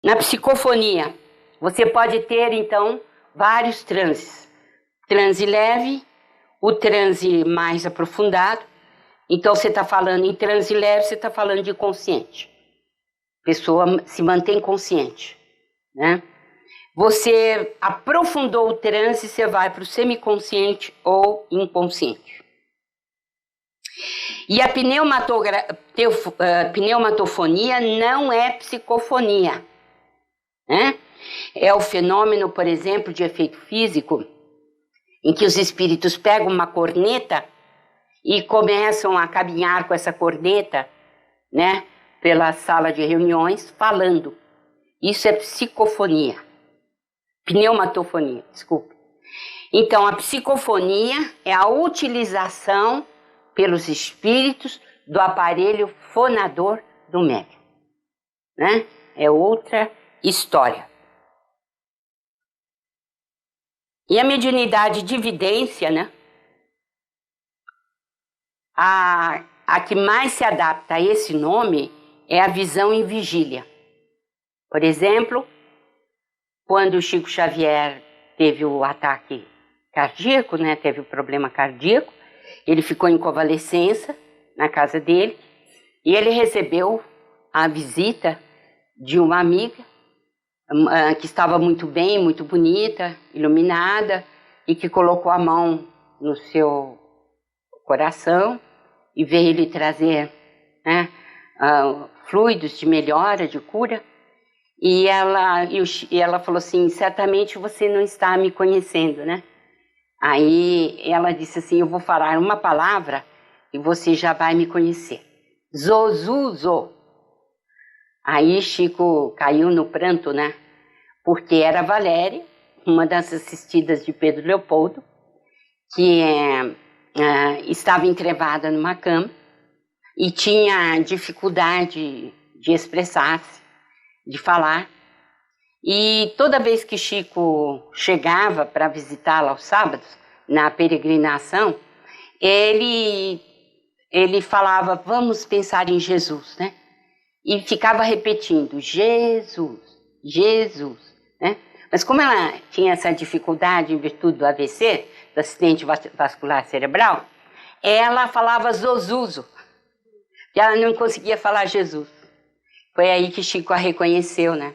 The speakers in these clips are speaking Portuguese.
Na psicofonia, você pode ter, então, vários transes. Transe leve, o transe mais aprofundado. Então, você está falando em transe leve, você está falando de consciente. A pessoa se mantém consciente, né? Você aprofundou o transe, você vai para o semiconsciente ou inconsciente. E a pneumatofonia não é psicofonia, né? É o fenômeno, por exemplo, de efeito físico, em que os espíritos pegam uma corneta e começam a caminhar com essa corneta, né, pela sala de reuniões, falando. Isso é psicofonia. Pneumatofonia, desculpe. Então, a psicofonia é a utilização pelos espíritos do aparelho fonador do médium, né? É outra história. E a mediunidade de evidência, né? A que mais se adapta a esse nome é a visão em vigília. Por exemplo, quando o Chico Xavier teve o ataque cardíaco, né, teve o problema cardíaco, ele ficou em convalescença na casa dele e ele recebeu a visita de uma amiga que estava muito bem, muito bonita, iluminada, e que colocou a mão no seu coração e veio lhe trazer, né, fluidos de melhora, de cura. E ela falou assim, certamente você não está me conhecendo, né? Aí ela disse assim, eu vou falar uma palavra e você já vai me conhecer. Zozuzo. Aí Chico caiu no pranto, né? Porque era Valéria, uma das assistidas de Pedro Leopoldo, que estava entrevada numa cama e tinha dificuldade de expressar-se, de falar. E toda vez que Chico chegava para visitá-la aos sábados, na peregrinação, ele falava, vamos pensar em Jesus, né? E ficava repetindo, Jesus, Jesus, né? Mas como ela tinha essa dificuldade em virtude do AVC, do acidente vascular cerebral, ela falava Zozuzo, e ela não conseguia falar Jesus. Foi aí que Chico a reconheceu, né?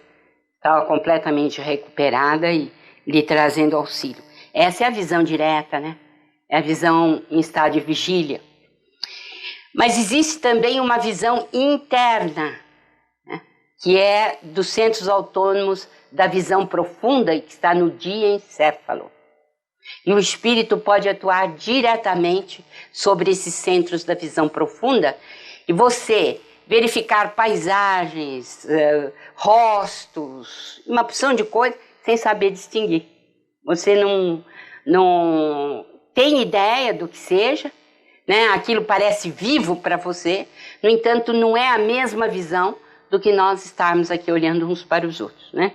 Estava completamente recuperada e lhe trazendo auxílio. Essa é a visão direta, né? É a visão em estado de vigília. Mas existe também uma visão interna, né? Que é dos centros autônomos da visão profunda, que está no diencéfalo. E o espírito pode atuar diretamente sobre esses centros da visão profunda e você verificar paisagens, rostos, uma opção de coisas sem saber distinguir. Você não tem ideia do que seja, né? Aquilo parece vivo para você, no entanto não é a mesma visão do que nós estarmos aqui olhando uns para os outros, né?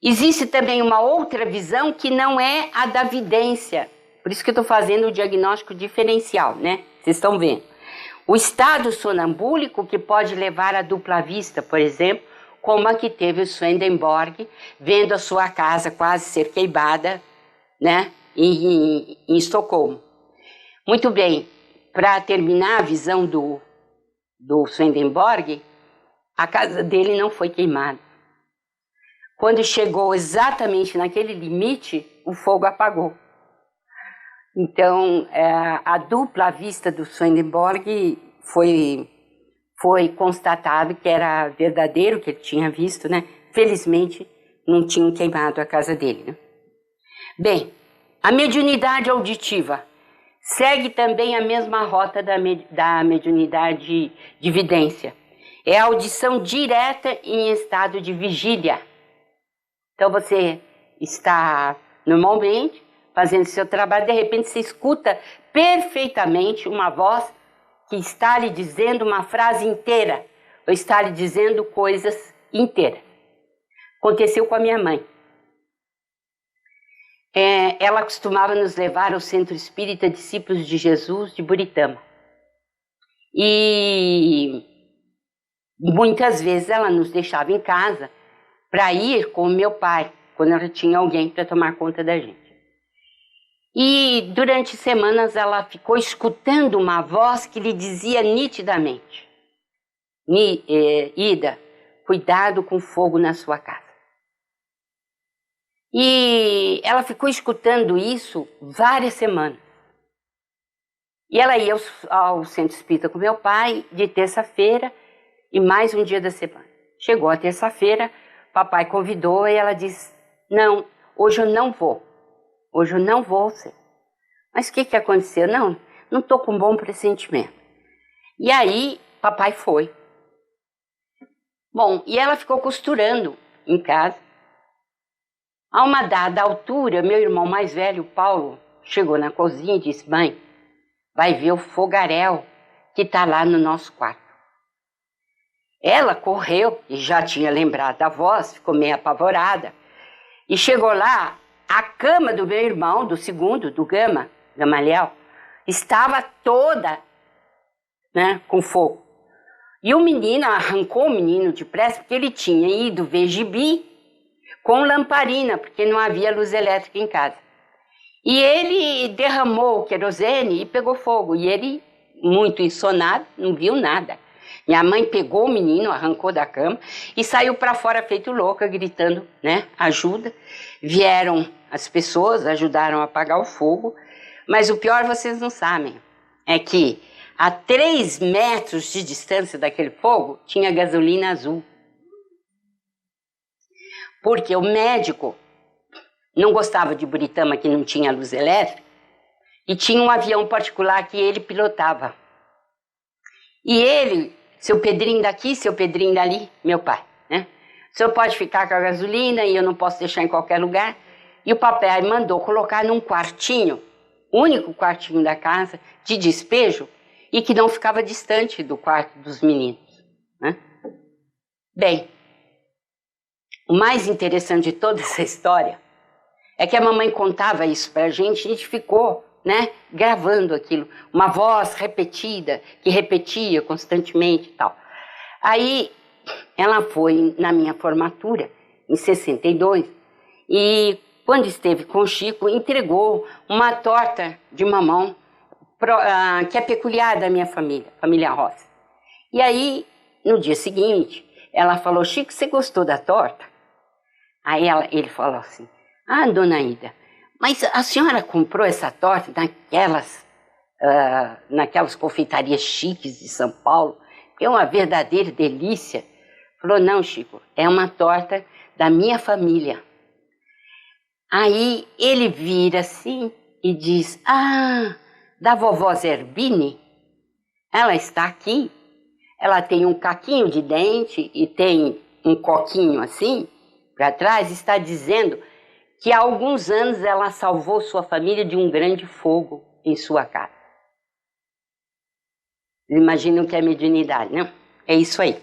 Existe também uma outra visão que não é a da vidência, por isso que eu estou fazendo o diagnóstico diferencial, né? Vocês estão vendo. O estado sonambúlico que pode levar à dupla vista, por exemplo, como a que teve o Swedenborg, vendo a sua casa quase ser queimada, né, em Estocolmo. Muito bem, para terminar a visão do Swedenborg, a casa dele não foi queimada. Quando chegou exatamente naquele limite, o fogo apagou. Então, a dupla vista do Swedenborg foi constatado que era verdadeiro, que ele tinha visto, né? Felizmente, não tinham queimado a casa dele, né? Bem, a mediunidade auditiva segue também a mesma rota da mediunidade de vidência. É a audição direta em estado de vigília. Então, você está normalmente fazendo seu trabalho, de repente você escuta perfeitamente uma voz que está lhe dizendo uma frase inteira, ou está lhe dizendo coisas inteiras. Aconteceu com a minha mãe. Ela costumava nos levar ao Centro Espírita Discípulos de Jesus de Buritama. E Muitas vezes ela nos deixava em casa para ir com o meu pai, quando ela tinha alguém para tomar conta da gente. E durante semanas ela ficou escutando uma voz que lhe dizia nitidamente: Ida, cuidado com fogo na sua casa. E ela ficou escutando isso várias semanas. E ela ia ao centro espírita com meu pai de terça-feira e mais um dia da semana. Chegou a terça-feira, papai convidou e ela disse: não, hoje eu não vou. Hoje eu não vou ser. Mas o que aconteceu? Não estou com um bom pressentimento. E aí, papai foi. Bom, e ela ficou costurando em casa. A uma dada altura, meu irmão mais velho, Paulo, chegou na cozinha e disse: mãe, vai ver o fogaréu que está lá no nosso quarto. Ela correu e já tinha lembrado da voz, ficou meio apavorada. E chegou lá, a cama do meu irmão, do segundo, do Gamaliel, estava toda, né, com fogo. E o menino arrancou o menino depressa, porque ele tinha ido ver gibi com lamparina, porque não havia luz elétrica em casa. E ele derramou o querosene e pegou fogo. E ele, muito ensonado, não viu nada. Minha mãe pegou o menino, arrancou da cama e saiu para fora feito louca, gritando, né, ajuda. Vieram as pessoas, ajudaram a apagar o fogo. Mas o pior vocês não sabem, é que a 3 metros de distância daquele fogo tinha gasolina azul. Porque o médico não gostava de Buritama, que não tinha luz elétrica, e tinha um avião particular que ele pilotava. E ele, seu Pedrinho daqui, seu Pedrinho dali, meu pai, né? O senhor pode ficar com a gasolina e eu não posso deixar em qualquer lugar. E o papai mandou colocar num quartinho, único quartinho da casa, de despejo, e que não ficava distante do quarto dos meninos, né? Bem, o mais interessante de toda essa história é que a mamãe contava isso pra gente, a gente ficou, né, gravando aquilo, uma voz repetida, que repetia constantemente e tal. Aí ela foi na minha formatura, em 62, e quando esteve com o Chico, entregou uma torta de mamão, que é peculiar da minha família, família Rossi. E aí, no dia seguinte, ela falou: Chico, você gostou da torta? Aí ele falou assim: ah, dona Ida, mas a senhora comprou essa torta naquelas confeitarias chiques de São Paulo, que é uma verdadeira delícia. Falou: não, Chico, é uma torta da minha família. Aí ele vira assim e diz: ah, da vovó Zerbini? Ela está aqui, ela tem um caquinho de dente e tem um coquinho assim para trás, está dizendo que há alguns anos ela salvou sua família de um grande fogo em sua casa. Imaginam que é mediunidade, não? É isso aí.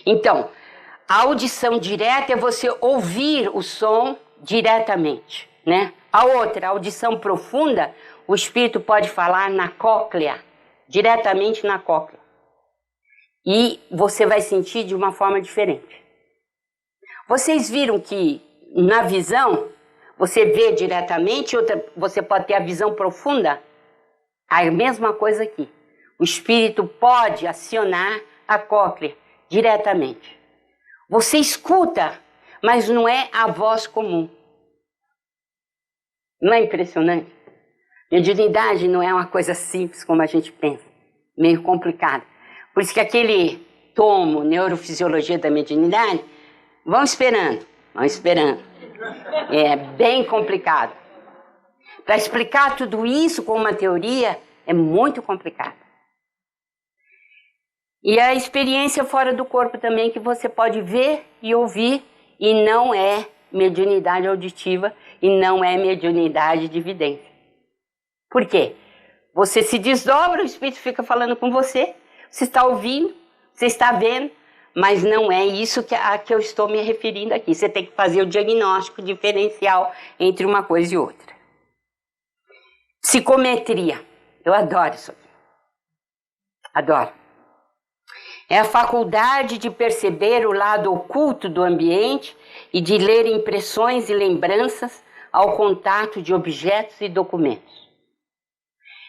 Então, a audição direta é você ouvir o som diretamente, né? A outra, a audição profunda, o espírito pode falar na cóclea, diretamente na cóclea. E você vai sentir de uma forma diferente. Vocês viram que na visão você vê diretamente, você pode ter a visão profunda? A mesma coisa aqui. O espírito pode acionar a cóclea diretamente. Você escuta, mas não é a voz comum. Não é impressionante? Mediunidade não é uma coisa simples como a gente pensa, meio complicada. Por isso que aquele tomo, Neurofisiologia da Mediunidade, vão esperando. É bem complicado. Para explicar tudo isso com uma teoria é muito complicado. E a experiência fora do corpo também, que você pode ver e ouvir, e não é mediunidade auditiva e não é mediunidade de vidência. Por quê? Você se desdobra, o espírito fica falando com você, você está ouvindo, você está vendo, mas não é isso a que eu estou me referindo aqui. Você tem que fazer o diagnóstico diferencial entre uma coisa e outra. Psicometria. Eu adoro isso aqui. Adoro. É a faculdade de perceber o lado oculto do ambiente e de ler impressões e lembranças ao contato de objetos e documentos.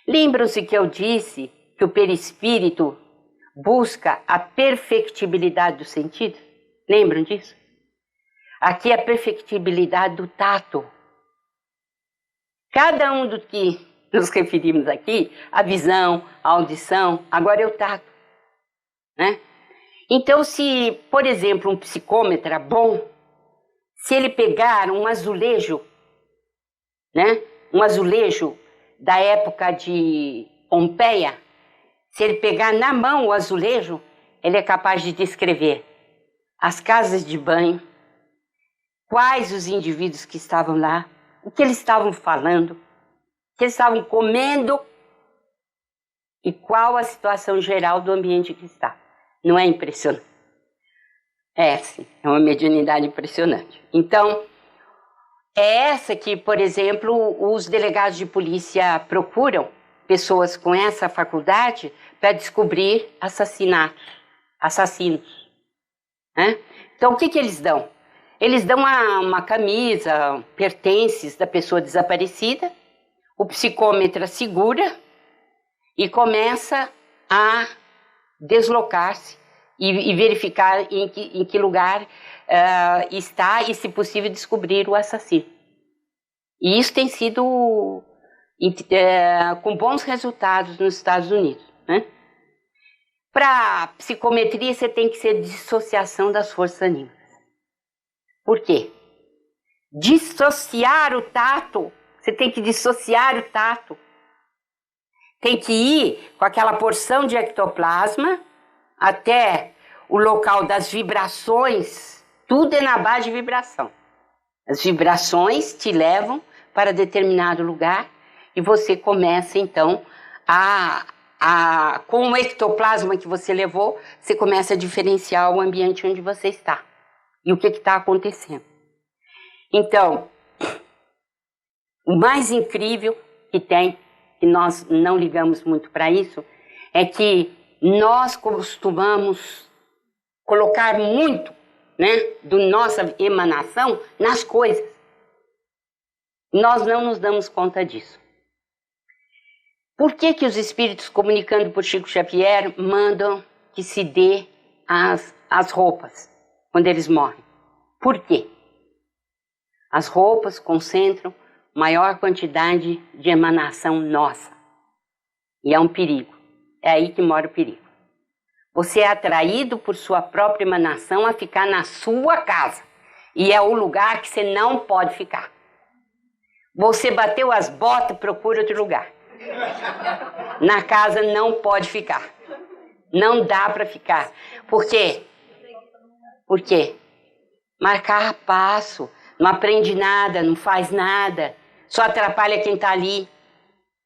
Lembram-se que eu disse que o perispírito busca a perfectibilidade do sentido? Lembram disso? Aqui é a perfectibilidade do tato. Cada um do que nos referimos aqui, a visão, a audição, agora é o tato, né? Então, se, por exemplo, um psicômetra bom, se ele pegar um azulejo, né? Um azulejo da época de Pompeia, se ele pegar na mão o azulejo, ele é capaz de descrever as casas de banho, quais os indivíduos que estavam lá, o que eles estavam falando, o que eles estavam comendo e qual a situação geral do ambiente que está. Não é impressionante? É, sim, é uma mediunidade impressionante. Então, é essa que, por exemplo, os delegados de polícia procuram pessoas com essa faculdade para descobrir assassinos. Né? Então, o que eles dão? Eles dão uma camisa, pertences da pessoa desaparecida, o psicômetra segura e começa a deslocar-se e verificar em que lugar está e, se possível, descobrir o assassino. E isso tem sido com bons resultados nos Estados Unidos. Né? Para psicometria, você tem que ser dissociação das forças anímicas. Por quê? Dissociar o tato, você tem que dissociar o tato. Tem que ir com aquela porção de ectoplasma até o local das vibrações, tudo é na base de vibração. As vibrações te levam para determinado lugar e você começa então com o ectoplasma que você levou, você começa a diferenciar o ambiente onde você está e o que está acontecendo. Então, o mais incrível que tem, que nós não ligamos muito para isso, é que nós costumamos colocar muito, né, da nossa emanação nas coisas. Nós não nos damos conta disso. Por que os espíritos, comunicando por Chico Xavier, mandam que se dê as roupas quando eles morrem? Por quê? As roupas concentram maior quantidade de emanação nossa. E é um perigo. É aí que mora o perigo. Você é atraído por sua própria emanação a ficar na sua casa. E é o lugar que você não pode ficar. Você bateu as botas, procura outro lugar. Na casa não pode ficar. Não dá para ficar. Por quê? Por quê? Marcar passo. Não aprende nada, não faz nada. Só atrapalha quem está ali.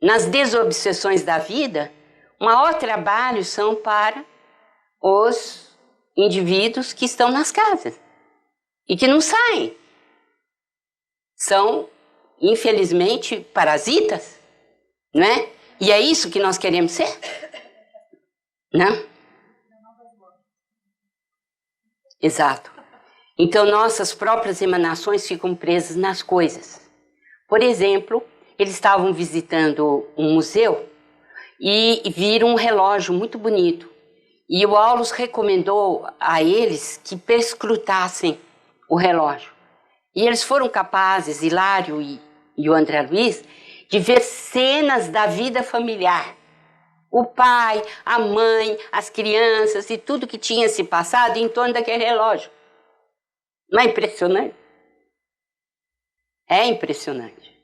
Nas desobsessões da vida, o maior trabalho são para os indivíduos que estão nas casas e que não saem. São, infelizmente, parasitas, não é? E é isso que nós queremos ser? Não? Exato. Então, nossas próprias emanações ficam presas nas coisas. Por exemplo, eles estavam visitando um museu e viram um relógio muito bonito. E o Aulus recomendou a eles que perscrutassem o relógio. E eles foram capazes, Hilário e o André Luiz, de ver cenas da vida familiar. O pai, a mãe, as crianças e tudo que tinha se passado em torno daquele relógio. Não é impressionante? É impressionante.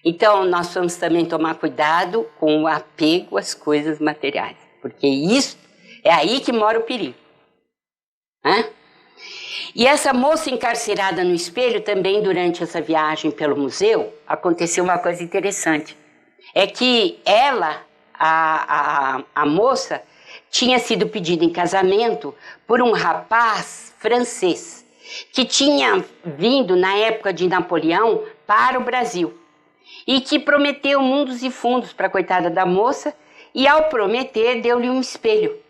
Então, nós vamos também tomar cuidado com o apego às coisas materiais, porque isso é aí que mora o perigo. Né? E essa moça encarcerada no espelho, também durante essa viagem pelo museu, aconteceu uma coisa interessante. É que ela, a moça, tinha sido pedida em casamento por um rapaz francês, que tinha vindo na época de Napoleão para o Brasil e que prometeu mundos e fundos para a coitada da moça, e ao prometer deu-lhe um espelho,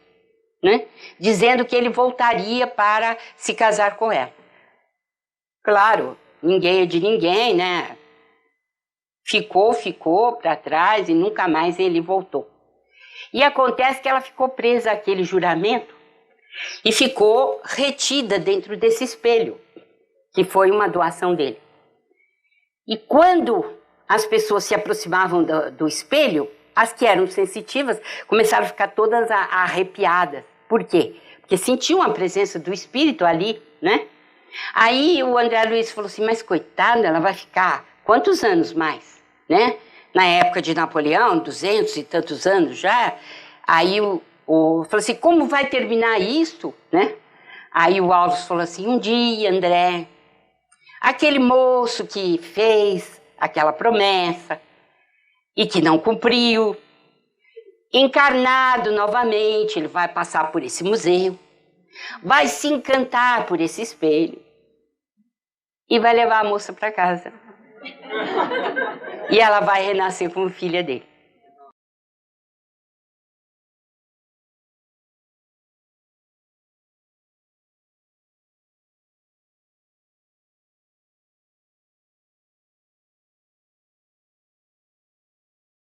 né? Dizendo que ele voltaria para se casar com ela. Claro, ninguém é de ninguém, né? Ficou para trás e nunca mais ele voltou. E acontece que ela ficou presa àquele juramento e ficou retida dentro desse espelho, que foi uma doação dele. E quando as pessoas se aproximavam do espelho, as que eram sensitivas começaram a ficar todas arrepiadas. Por quê? Porque sentiam a presença do espírito ali, né? Aí o André Luiz falou assim, mas coitada, ela vai ficar quantos anos mais, né? Na época de Napoleão, 200 e tantos anos já. Aí falou assim, como vai terminar isso, né? Aí o Alves falou assim, um dia, André, aquele moço que fez aquela promessa e que não cumpriu, encarnado novamente, ele vai passar por esse museu, vai se encantar por esse espelho e vai levar a moça para casa. E ela vai renascer como filha dele.